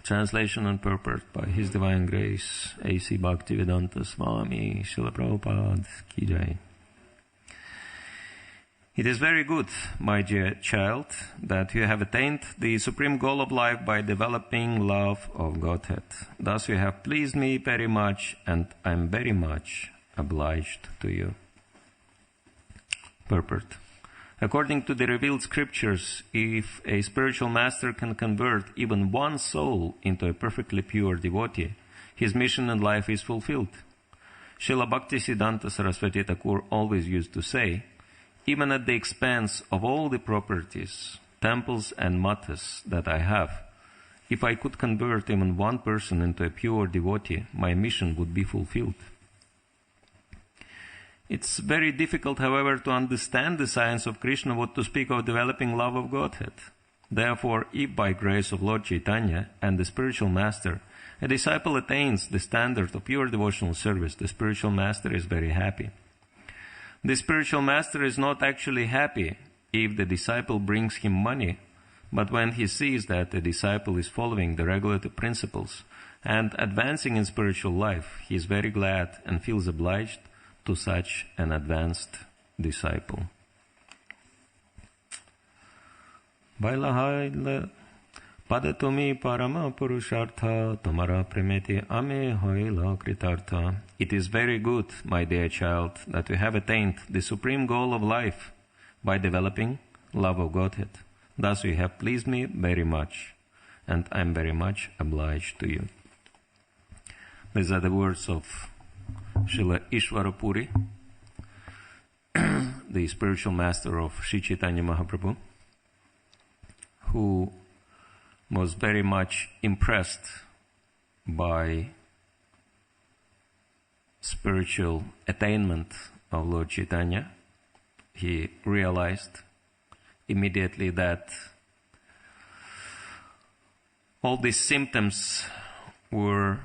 Translation and purport by His Divine Grace, A.C. Bhaktivedanta Swami, Srila Prabhupada Ki Jai. It is very good, my dear child, that you have attained the supreme goal of life by developing love of Godhead. Thus you have pleased me very much, and I am very much obliged to you. Purport. According to the revealed scriptures, if a spiritual master can convert even one soul into a perfectly pure devotee, his mission in life is fulfilled. Srila Bhaktisiddhanta Saraswati Thakur always used to say, even at the expense of all the properties, temples and matas that I have, if I could convert even one person into a pure devotee, my mission would be fulfilled. It's very difficult, however, to understand the science of Krishna, what to speak of developing love of Godhead. Therefore, if by grace of Lord Chaitanya and the spiritual master, a disciple attains the standard of pure devotional service, the spiritual master is very happy. The spiritual master is not actually happy if the disciple brings him money, but when he sees that the disciple is following the regulative principles and advancing in spiritual life, he is very glad and feels obliged to such an advanced disciple. Baila padatumi parama purushartha tamara primeti ame hoila kritartha. It is very good, my dear child, that you have attained the supreme goal of life by developing love of Godhead. Thus you have pleased me very much, and I am very much obliged to you. These are the words of Srila Ishwarapuri, the spiritual master of Sri Chaitanya Mahaprabhu, who was very much impressed by spiritual attainment of Lord Chaitanya. He realized immediately that all these symptoms were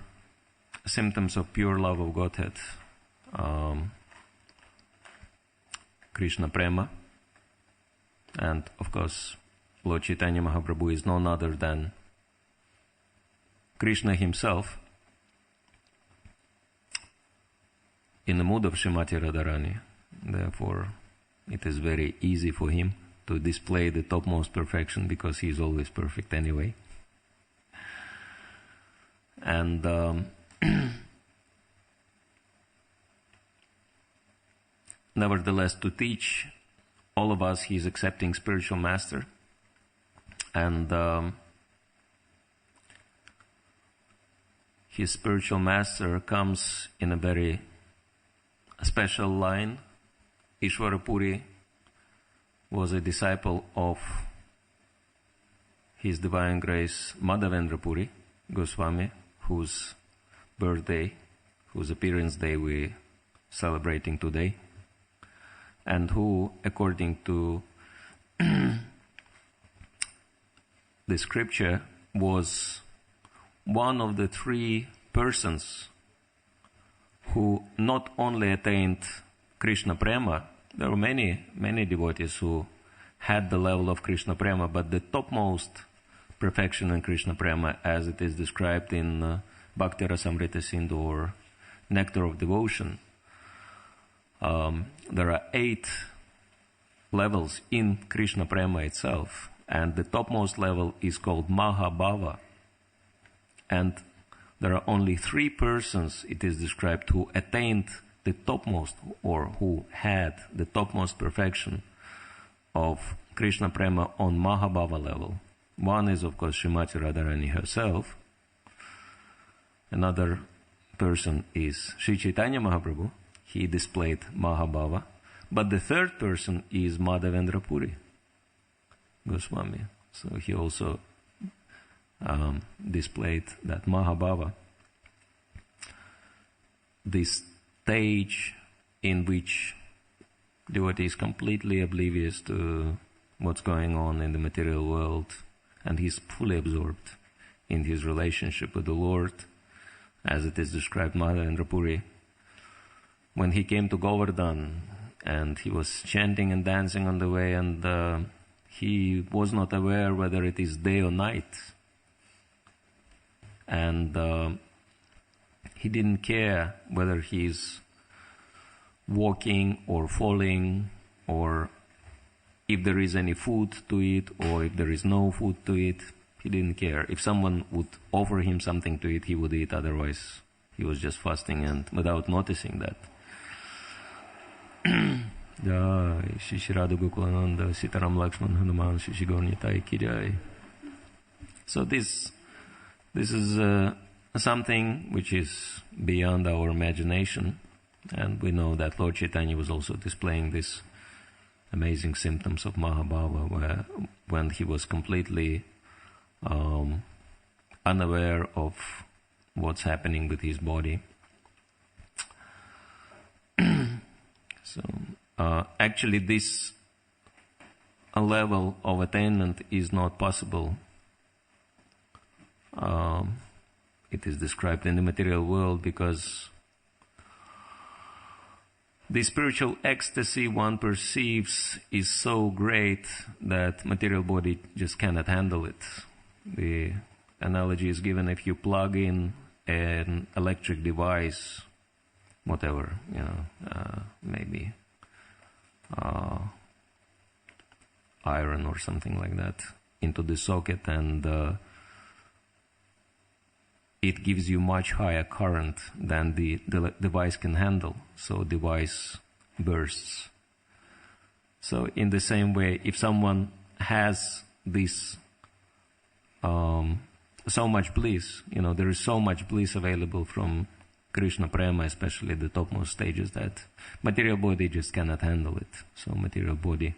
symptoms of pure love of Godhead. Krishna Prema, and of course Lord Chaitanya Mahaprabhu is none other than Krishna himself in the mood of Srimati Radharani. Therefore, it is very easy for him to display the topmost perfection because he is always perfect anyway. And nevertheless, to teach all of us, he is accepting spiritual master. And his spiritual master comes in a very special line. Ishwarapuri was a disciple of His Divine Grace Madhavendra Puri Goswami, whose birthday, whose appearance day we celebrating today, and who, according to the scripture, was one of the three persons who not only attained Krishna Prema. There were many devotees who had the level of Krishna Prema, but the topmost perfection in Krishna Prema, as it is described in Bhakti Rasamrita Sindhu or Nectar of Devotion, there are 8 levels in Krishna Prema itself, and the topmost level is called Mahabhava. And there are only 3 persons, it is described, who attained the topmost, or who had the topmost perfection of Krishna Prema on Mahabhava level. One is, of course, Srimati Radharani herself. Another person is Sri Chaitanya Mahaprabhu. He displayed Mahabhava. But the third person is Madhavendra Puri Goswami. So he also displayed that Mahabhava. This stage in which devotee is completely oblivious to what's going on in the material world, and he's fully absorbed in his relationship with the Lord, as it is described Madhavendra Puri. When he came to Govardhan, and he was chanting and dancing on the way, and he was not aware whether it is day or night. and he didn't care whether he's walking or falling, or if there is any food to eat or if there is no food to eat. He didn't care. If someone would offer him something to eat, he would eat. Otherwise, he was just fasting and without noticing that. Jai Shri Shri Radha Gokulananda Sitaram Lakshman Hanuman Shri Shri Gaur Nitai Ki Jai. So this is something which is beyond our imagination, and we know that Lord Chaitanya was also displaying these amazing symptoms of Mahabhava, when he was completely unaware of what's happening with his body. So actually this level of attainment is not possible. It is described in the material world because the spiritual ecstasy one perceives is so great that material body just cannot handle it. The analogy is given: if you plug in an electric device, whatever, maybe iron or something like that, into the socket, and it gives you much higher current than the device can handle, so device bursts. So in the same way, if someone has this so much bliss, there is so much bliss available from Krishna Prema, especially the topmost stages, that material body just cannot handle it. So material body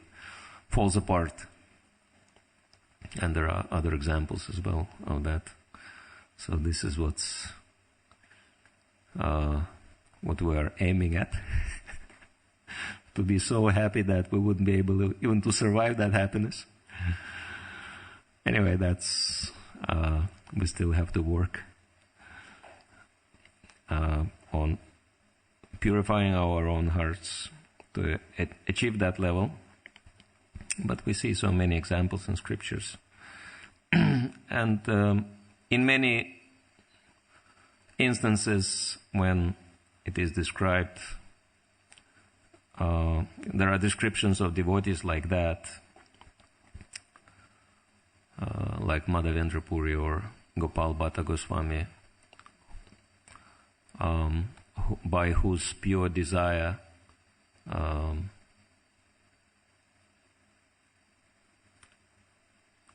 falls apart. And there are other examples as well of that. So this is what we are aiming at. To be so happy that we wouldn't be able even to survive that happiness. Anyway, that's we still have to work on purifying our own hearts to achieve that level. But we see so many examples in scriptures. And in many instances when it is described, there are descriptions of devotees like that, like Madhavendra Puri or Gopal Bhatta Goswami, by whose pure desire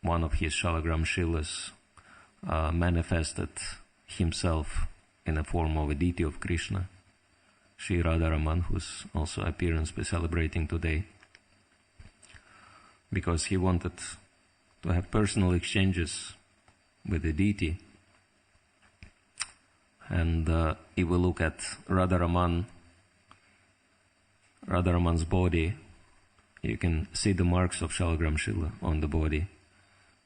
one of his Shalagram Shilas manifested himself in the form of a deity of Krishna, Sri Radharaman, whose also appearance we're celebrating today, because he wanted to have personal exchanges with the deity. And if we look at Radharaman's body, you can see the marks of Shalagram Shila on the body,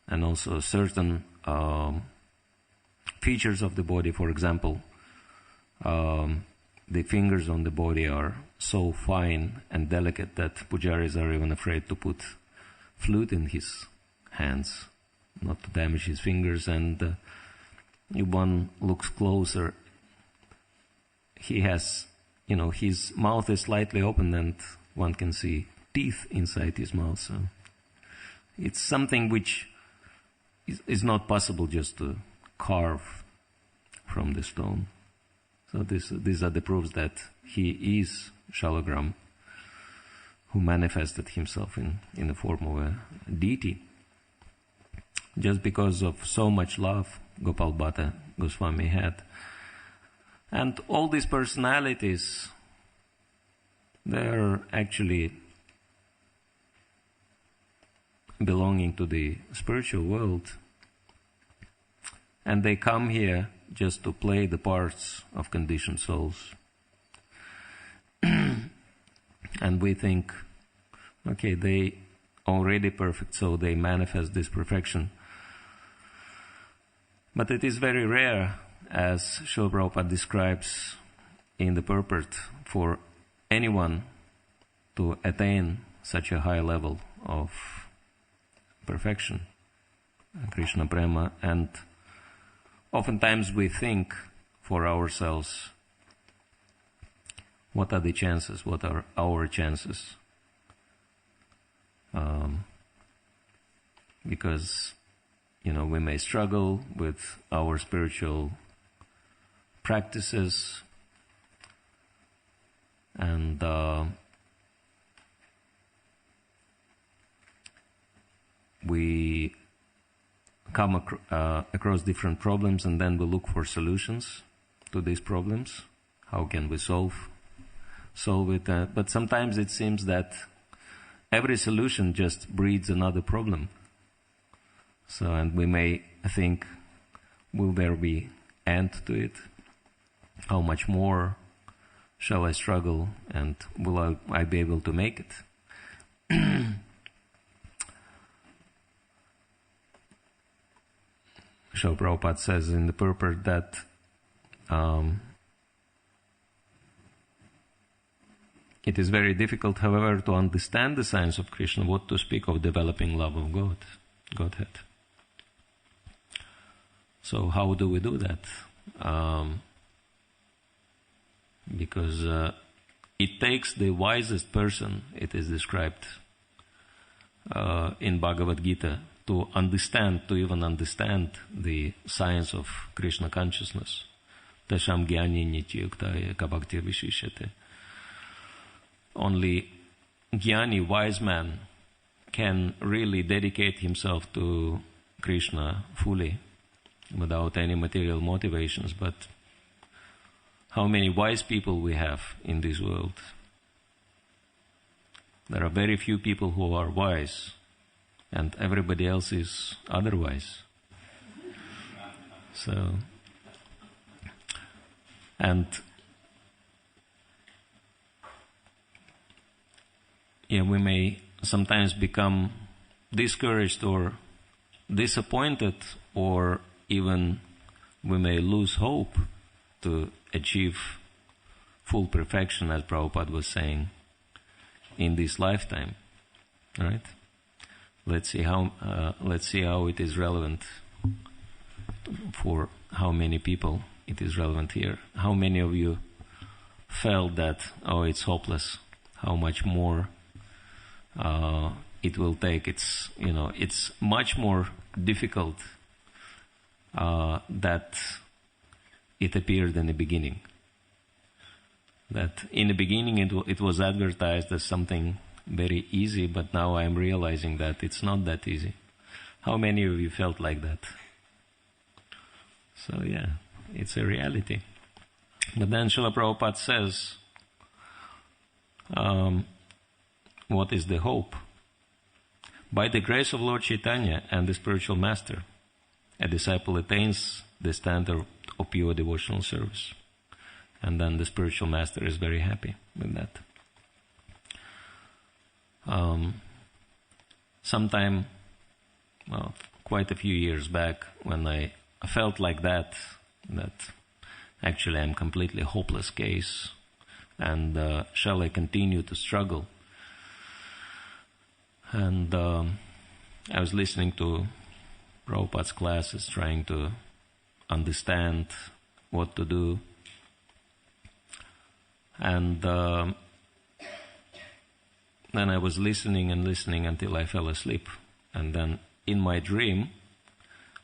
and also certain features of the body. For example, the fingers on the body are so fine and delicate that pujaris are even afraid to put flute in his hands, not to damage his fingers. And if one looks closer, he has, his mouth is slightly open and one can see teeth inside his mouth. So it's something which is not possible just to carve from the stone. So these are the proofs that he is Shalagram, who manifested himself in the form of a deity. Just because of so much love Gopal Bhatta Goswami had. And all these personalities, they're actually belonging to the spiritual world. And they come here just to play the parts of conditioned souls. And we think, okay, they already perfect, so they manifest this perfection. But it is very rare, as Srila Prabhupada describes in the purport, for anyone to attain such a high level of perfection, Krishna Prema. And oftentimes we think for ourselves, what are the chances? What are our chances? Because, we may struggle with our spiritual practices, and we come across different problems, and then we look for solutions to these problems. How can we solve it? But sometimes it seems that every solution just breeds another problem. So, and we may think, will there be end to it? How much more shall I struggle, and will I be able to make it? Srila Prabhupada says in the purport that it is very difficult, however, to understand the science of Krishna, what to speak of developing love of Godhead. So how do we do that? Because it takes the wisest person, it is described in Bhagavad Gita, to even understand the science of Krishna consciousness. Tasham gyani nityuktaya kabhaktir vishishyate. Only Jnani, wise man, can really dedicate himself to Krishna fully, without any material motivations. But how many wise people we have in this world? There are very few people who are wise, and everybody else is otherwise. So, and we may sometimes become discouraged or disappointed, or even we may lose hope to achieve full perfection, as Prabhupada was saying, in this lifetime. Right? Let's see how it is relevant for how many people it is relevant here. How many of you felt that, it's hopeless? How much more it will take? It's much more difficult that it appeared in the beginning. That in the beginning it was advertised as something very easy, but now I'm realizing that it's not that easy. How many of you felt like that? So it's a reality. But then Srila Prabhupada says, what is the hope? By the grace of Lord Chaitanya and the spiritual master, a disciple attains the standard of pure devotional service. And then the spiritual master is very happy with that. Sometime, quite a few years back, when I felt like that actually I'm completely hopeless case, and shall I continue to struggle? And I was listening to Prabhupada's classes, trying to understand what to do. And then I was listening until I fell asleep. And then in my dream,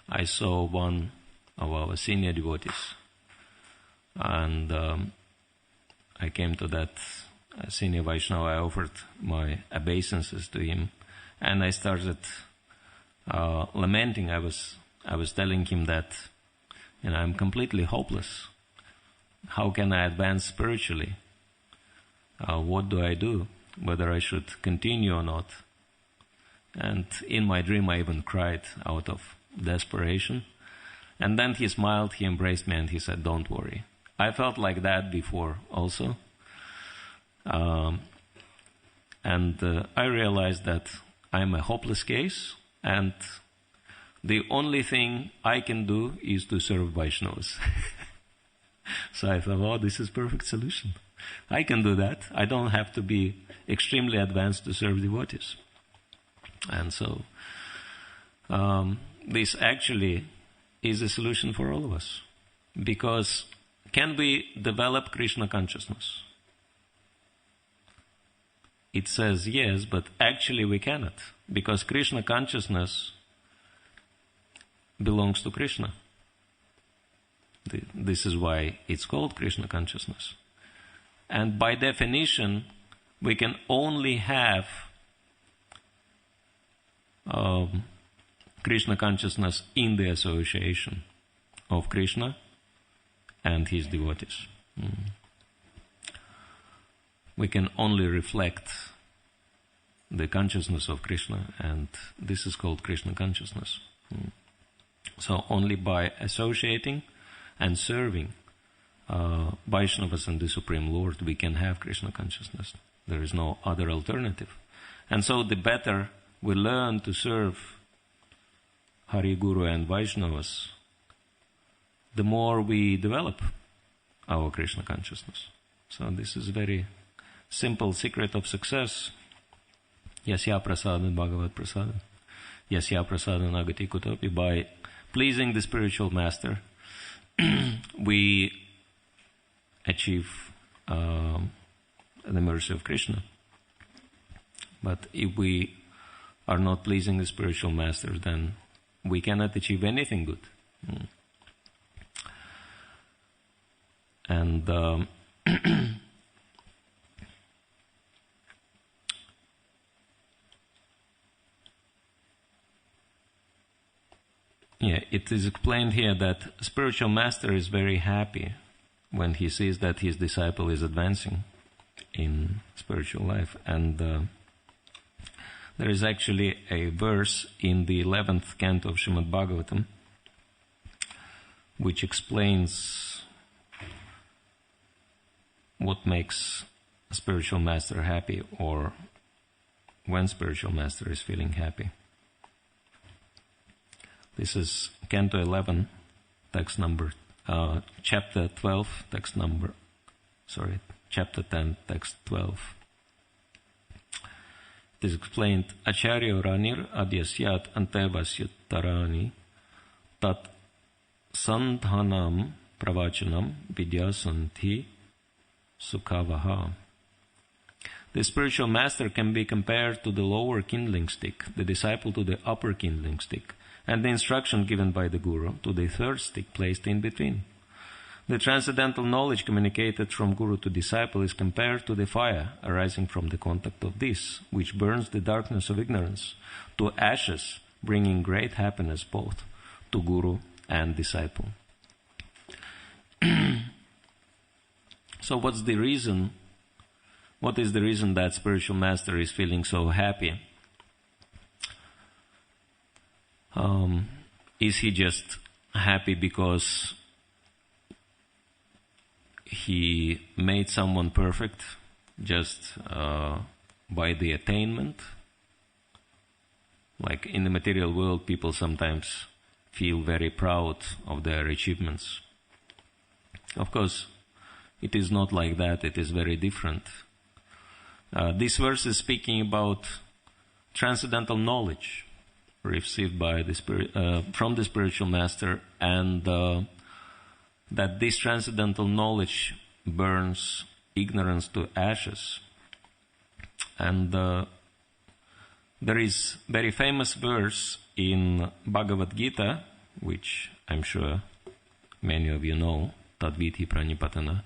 I saw one of our senior devotees. And I came to that senior Vaishnava. I offered my obeisances to him. And I started lamenting. I was telling him that, I'm completely hopeless. How can I advance spiritually? What do I do? Whether I should continue or not? And in my dream I even cried out of desperation. And then he smiled, he embraced me, and he said, "Don't worry." I felt like that before also. And I realized that I'm a hopeless case, and the only thing I can do is to serve Vaishnavas. So I thought, this is perfect solution. I can do that. I don't have to be extremely advanced to serve devotees. And so this actually is a solution for all of us. Because can we develop Krishna consciousness? It says yes, but actually we cannot. Because Krishna consciousness belongs to Krishna. This is why it's called Krishna consciousness. And by definition, we can only have Krishna consciousness in the association of Krishna and his devotees. We can only reflect the consciousness of Krishna, and this is called Krishna consciousness. So only by associating and serving Vaishnavas and the Supreme Lord, we can have Krishna consciousness. There is no other alternative. And so the better we learn to serve Hari, Guru and Vaishnavas, the more we develop our Krishna consciousness. So this is a very simple secret of success. Yasya prasadam bhagavat prasadam. Yasya prasadam agati kutopi. By pleasing the spiritual master, we achieve the mercy of Krishna. But if we are not pleasing the spiritual master, then we cannot achieve anything good. And it is explained here that spiritual master is very happy when he sees that his disciple is advancing in spiritual life. And there is actually a verse in the 11th canto of Srimad Bhagavatam which explains what makes a spiritual master happy, or when spiritual master is feeling happy. This is Canto 11, text number, chapter 12, chapter 10, text 12. It is explained, Acharya Ranir Adyasyat Antevasyat Tarani Tat Sandhanam Pravachanam Vidyasanti Sukhavaha. The spiritual master can be compared to the lower kindling stick, the disciple to the upper kindling stick, and the instruction given by the Guru to the third stick placed in between. The transcendental knowledge communicated from Guru to disciple is compared to the fire arising from the contact of this, which burns the darkness of ignorance, to ashes, bringing great happiness both to Guru and disciple. So what is the reason that spiritual master is feeling so happy? Is he just happy because he made someone perfect just by the attainment? Like in the material world, people sometimes feel very proud of their achievements. Of course, it is not like that. It is very different. This verse is speaking about transcendental knowledge received by the from the spiritual master, and that this transcendental knowledge burns ignorance to ashes. And there is very famous verse in Bhagavad Gita, which I'm sure many of you know, Tadviti Pranipatana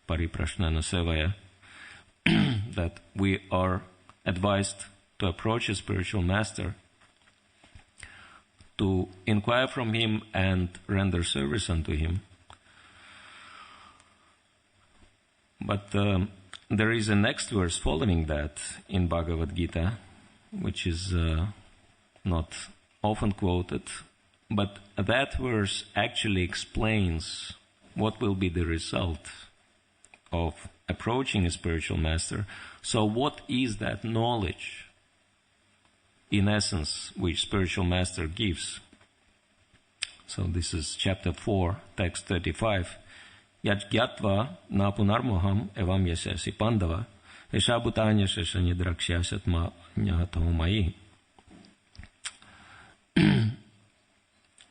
Pariprashnana Sevaya, that we are advised to approach a spiritual master, to inquire from him and render service unto him. But there is a next verse following that in Bhagavad Gita, which is not often quoted, but that verse actually explains what will be the result of approaching a spiritual master. So what is that knowledge, in essence, which spiritual master gives? So this is chapter 4, text 35. Yat gyatva na punarmoham evam yasasi pandava eshabutanya sheshani drakshasat ma nyato mai.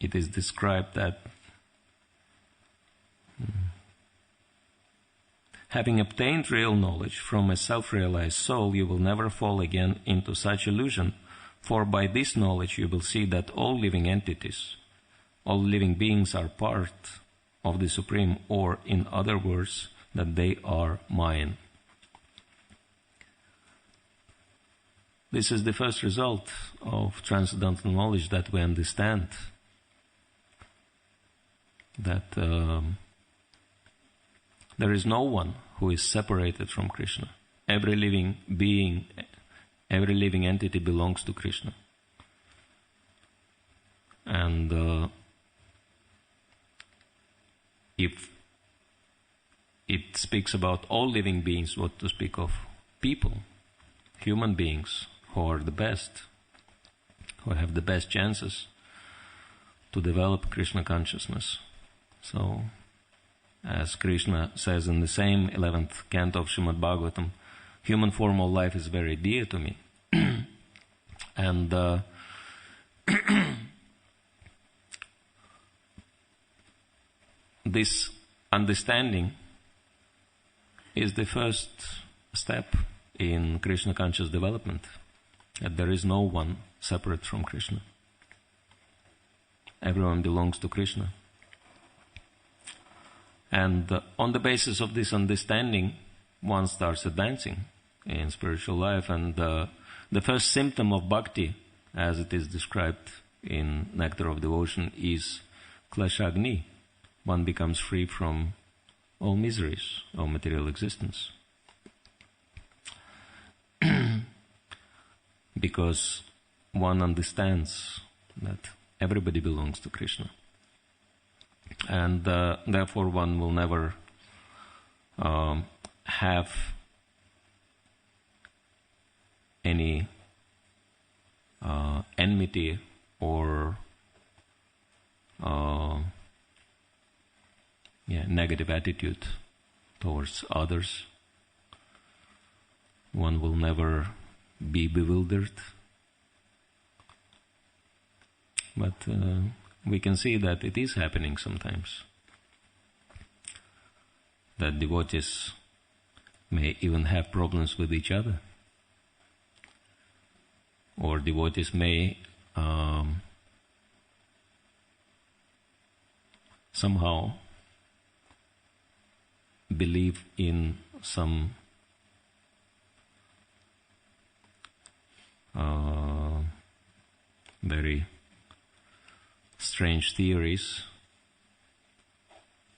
it is described that having obtained real knowledge from a self-realized soul, you will never fall again into such illusion, for by this knowledge you will see that all living entities, all living beings are part of the Supreme, or in other words, that they are mine. This is the first result of transcendental knowledge, that we understand that there is no one who is separated from Krishna. Every living being, every living entity belongs to Krishna. And if it speaks about all living beings, what to speak of people, human beings, who are the best, who have the best chances to develop Krishna consciousness. So, as Krishna says in the same 11th canto of Srimad Bhagavatam, human formal life is very dear to me. And this understanding is the first step in Krishna conscious development, that there is no one separate from Krishna. Everyone belongs to Krishna. And on the basis of this understanding, one starts advancing in spiritual life. And the first symptom of bhakti, as it is described in Nectar of Devotion, is klashagni. One becomes free from all miseries of material existence. Because one understands that everybody belongs to Krishna. And therefore one will never have any enmity or negative attitude towards others. One will never be bewildered. But we can see that it is happening sometimes. That devotees may even have problems with each other. Or devotees may somehow believe in some very strange theories.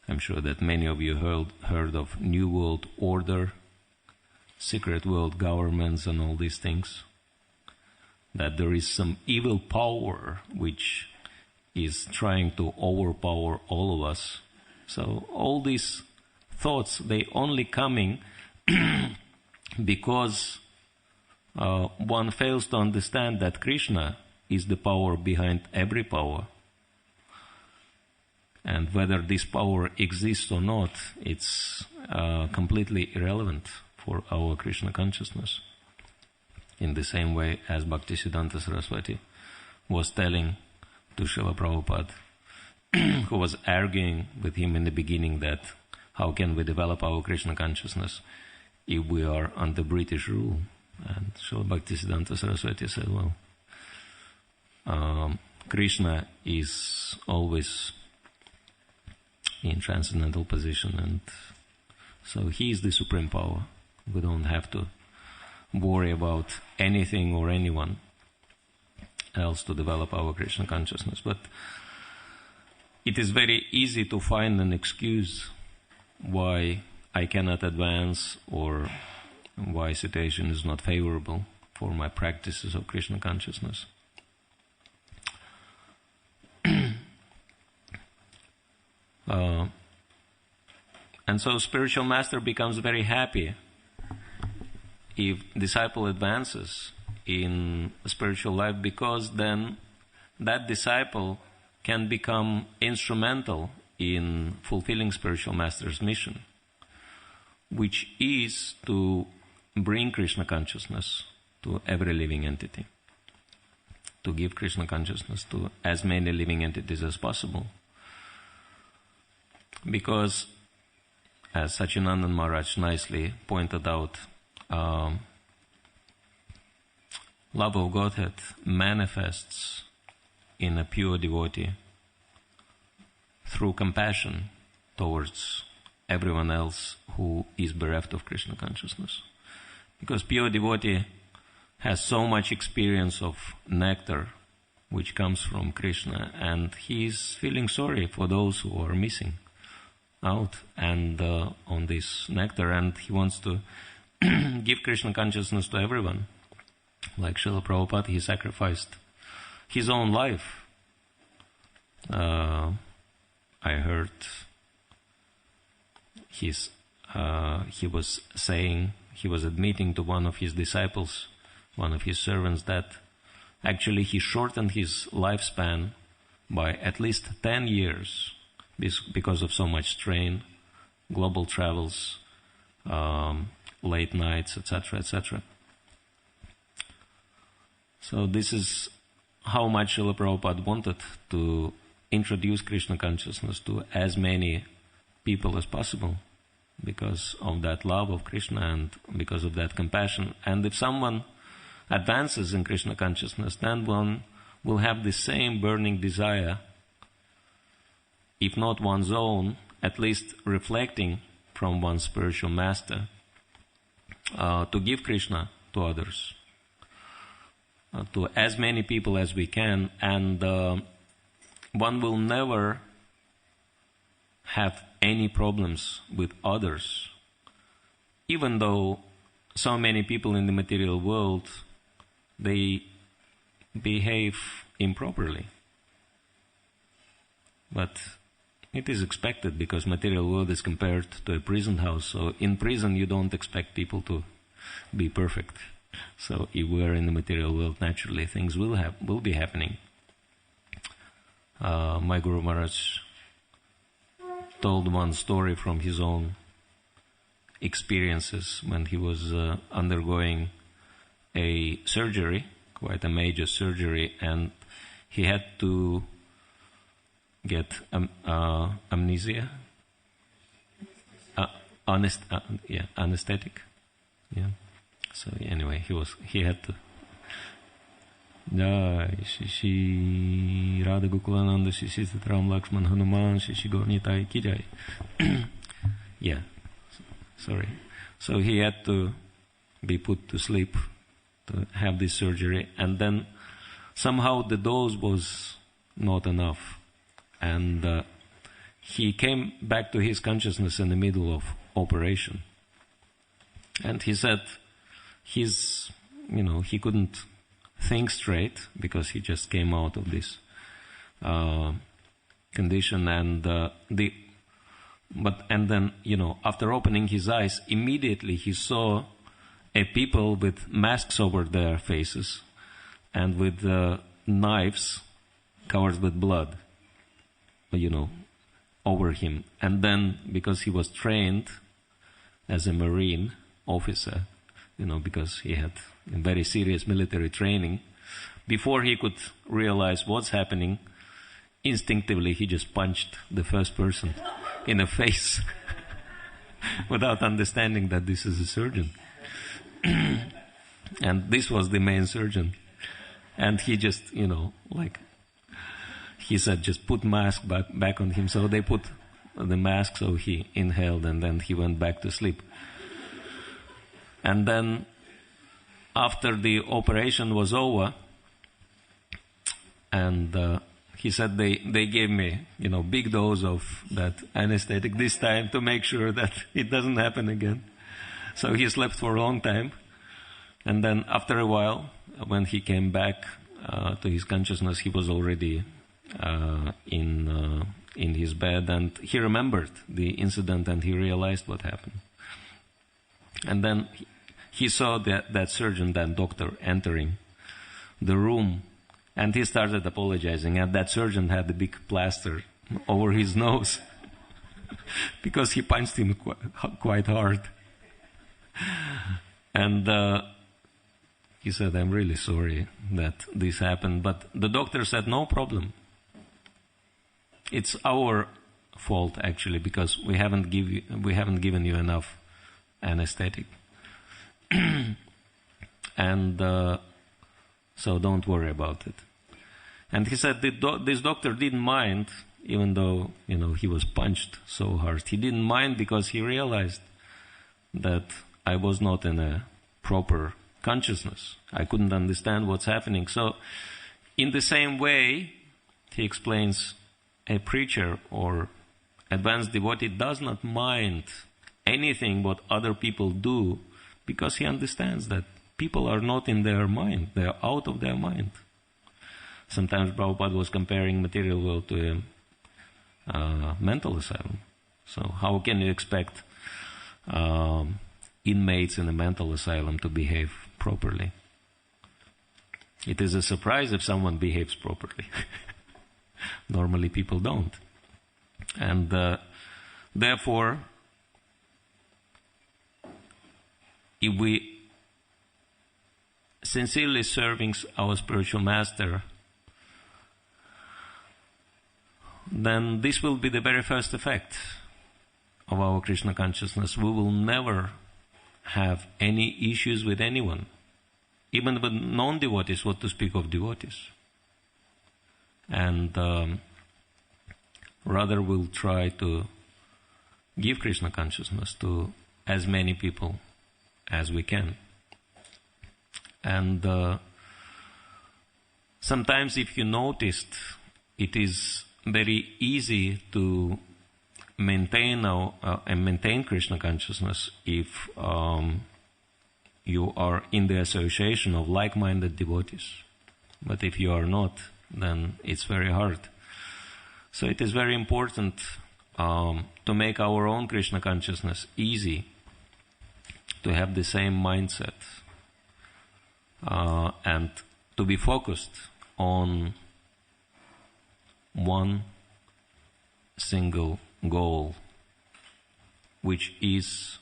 I'm sure that many of you heard of New World Order, secret world governments and all these things. That there is some evil power which is trying to overpower all of us. So all these thoughts, they only coming because one fails to understand that Krishna is the power behind every power. And whether this power exists or not, it's completely irrelevant for our Krishna consciousness. In the same way as Bhaktisiddhanta Saraswati was telling to Srila Prabhupada, who was arguing with him in the beginning that how can we develop our Krishna consciousness if we are under British rule? And Srila Bhaktisiddhanta Saraswati said, well, Krishna is always in transcendental position, and so he is the supreme power. We don't have to worry about anything or anyone else to develop our Krishna consciousness. But it is very easy to find an excuse why I cannot advance or why situation is not favorable for my practices of Krishna consciousness. And so spiritual master becomes very happy if disciple advances in spiritual life, because then that disciple can become instrumental in fulfilling spiritual master's mission, which is to bring Krishna consciousness to every living entity. to give Krishna consciousness to as many living entities as possible. Because, as Sachinandan Maharaj nicely pointed out, love of Godhead manifests in a pure devotee through compassion towards everyone else who is bereft of Krishna consciousness. Because pure devotee has so much experience of nectar which comes from Krishna, and he is feeling sorry for those who are missing out and on this nectar, and he wants to give Krishna consciousness to everyone. Like Srila Prabhupada, he sacrificed his own life. I heard he was saying, he was admitting to one of his disciples, one of his servants, that actually he shortened his lifespan by at least 10 years because of so much strain, global travels, late nights, etc., etc. So this is how much Srila Prabhupada wanted to introduce Krishna consciousness to as many people as possible, because of that love of Krishna and because of that compassion. And if someone advances in Krishna consciousness, then one will have the same burning desire, if not one's own, at least reflecting from one's spiritual master, to give Krishna to others, to as many people as we can, and one will never have any problems with others, even though so many people in the material world, they behave improperly. But it is expected, because material world is compared to a prison house. So in prison you don't expect people to be perfect. So if we are in the material world, naturally things will be happening. My Guru Maharaj told one story from his own experiences when he was undergoing a surgery, quite a major surgery, and he had to get amnesia, anesthetic. Yeah. So anyway, he had to. Jai Shri Radha Gokulananda Shri Sitaram Lakshman Hanuman Shri Gaurnitai Ki Jai. Yeah, sorry. So he had to be put to sleep to have this surgery, and then somehow the dose was not enough, and he came back to his consciousness in the middle of operation, and he said he couldn't think straight because he just came out of this condition, and then after opening his eyes, immediately he saw a people with masks over their faces and with knives covered with blood, over him. And then, because he was trained as a Marine officer, because he had very serious military training, before he could realize what's happening, instinctively he just punched the first person in the face without understanding that this is a surgeon. And this was the main surgeon. And he just, he said, just put mask back on him. So they put the mask, so he inhaled, and then he went back to sleep. And then, after the operation was over, and he said they gave me, big dose of that anesthetic this time to make sure that it doesn't happen again. So he slept for a long time. And then after a while, when he came back to his consciousness, he was already in his bed, and he remembered the incident, and he realized what happened. And then he saw that surgeon, that doctor, entering the room, and he started apologizing. And that surgeon had a big plaster over his nose because he punched him quite hard. And he said, I'm really sorry that this happened, but the doctor said, no problem. It's our fault, actually, because we haven't given you enough anesthetic. And so don't worry about it. And he said this doctor didn't mind, even though, he was punched so hard. He didn't mind because he realized that I was not in a proper consciousness. I couldn't understand what's happening. So in the same way, he explains, a preacher or advanced devotee does not mind anything what other people do, because he understands that people are not in their mind. They are out of their mind. Sometimes Prabhupada was comparing material world to a mental asylum. So how can you expect inmates in a mental asylum to behave properly? It is a surprise if someone behaves properly. Normally people don't. And therefore, if we sincerely serving our spiritual master, then this will be the very first effect of our Krishna consciousness. We will never have any issues with anyone, even with non-devotees, what to speak of devotees. And rather we'll try to give Krishna consciousness to as many people as we can. And sometimes, if you noticed, it is very easy to maintain Krishna consciousness if you are in the association of like-minded devotees. But if you are not, then it's very hard. So it is very important to make our own Krishna consciousness easy, to have the same mindset, and to be focused on one single goal, which is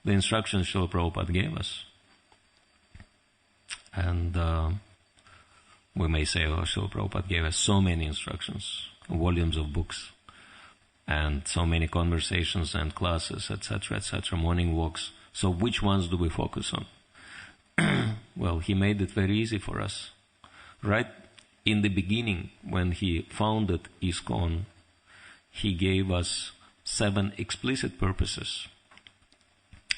the instructions Srila Prabhupada gave us. And we may say, Srila Prabhupada gave us so many instructions, volumes of books, and so many conversations and classes, etc., morning walks. So which ones do we focus on? Well, he made it very easy for us. Right in the beginning, when he founded ISKCON, he gave us 7 explicit purposes.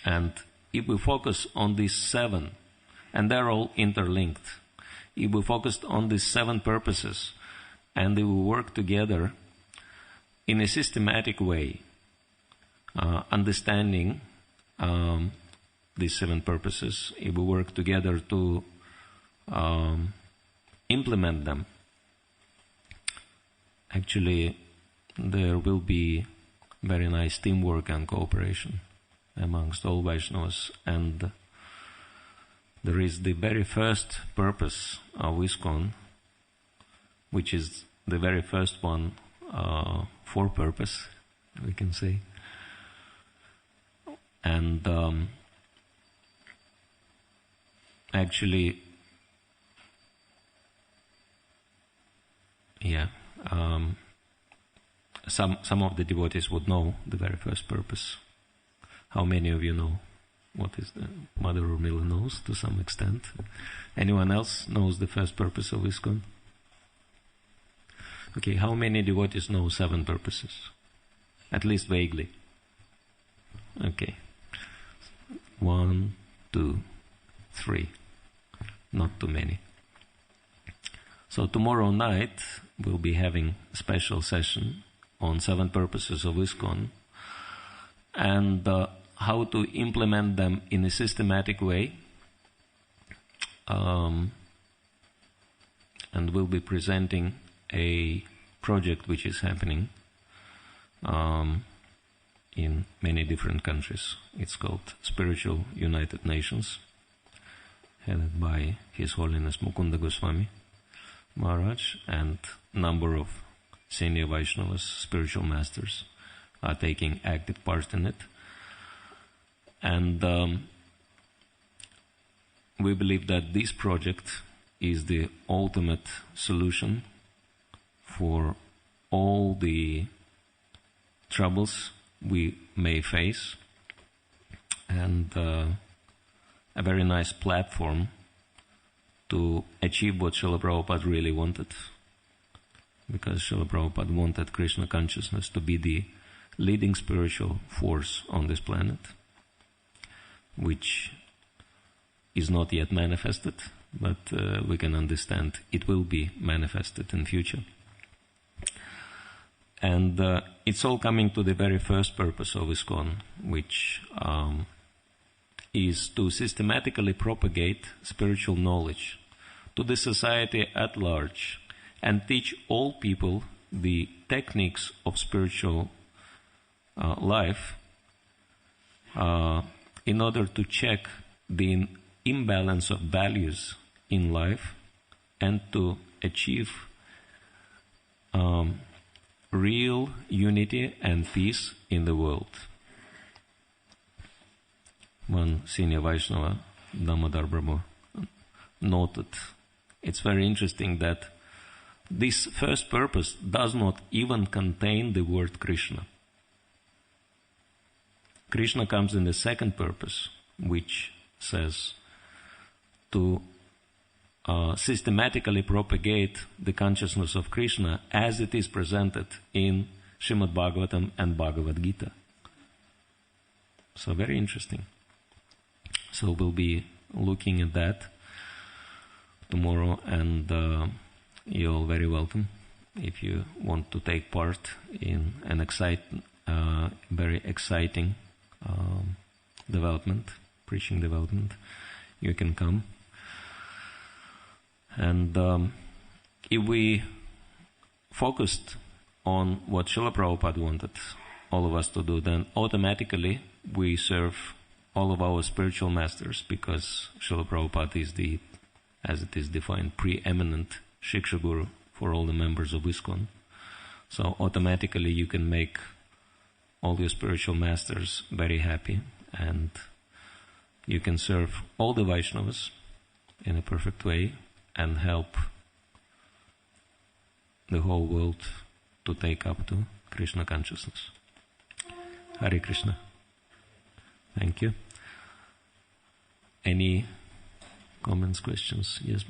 And if we focus on these 7, and they're all interlinked, if we focused on these 7 purposes, and they will work together in a systematic way, understanding these 7 purposes, if we work together to implement them, actually there will be very nice teamwork and cooperation amongst all Vaishnavas. And there is the very first purpose of ISKCON, which is the very first one for purpose, we can say. And actually, some of the devotees would know the very first purpose. How many of you know what is the Mother Urmila knows to some extent? Anyone else knows the first purpose of ISKCON? Okay, how many devotees know 7 purposes? At least vaguely. Okay. 1, 2, 3. Not too many. So tomorrow night we'll be having a special session on 7 purposes of ISKCON, and how to implement them in a systematic way. And we'll be presenting a project which is happening in many different countries. It's called Spiritual United Nations, headed by His Holiness Mukunda Goswami Maharaj, and number of senior Vaishnavas, spiritual masters, are taking active part in it. And we believe that this project is the ultimate solution for all the troubles we may face, and a very nice platform to achieve what Srila Prabhupada really wanted. Because Srila Prabhupada wanted Krishna consciousness to be the leading spiritual force on this planet, which is not yet manifested, but we can understand it will be manifested in future. And it's all coming to the very first purpose of ISKCON, which is to systematically propagate spiritual knowledge to the society at large and teach all people the techniques of spiritual life in order to check the imbalance of values in life and to achieve real unity and peace in the world. One senior Vaishnava, Damodar Brahma, noted, it's very interesting that this first purpose does not even contain the word Krishna. Krishna comes in the second purpose, which says to systematically propagate the consciousness of Krishna as it is presented in Srimad Bhagavatam and Bhagavad Gita. So very interesting. So we'll be looking at that tomorrow, and you're all very welcome if you want to take part in an very exciting development, preaching development. You can come. And if we focused on what Srila Prabhupada wanted all of us to do, then automatically we serve all of our spiritual masters, because Srila Prabhupada is the, as it is defined, preeminent Shiksha Guru for all the members of ISKCON. So automatically you can make all your spiritual masters very happy, and you can serve all the Vaishnavas in a perfect way and help the whole world to take up to Krishna consciousness. Hare Krishna. Thank you. Any comments, questions? Yes.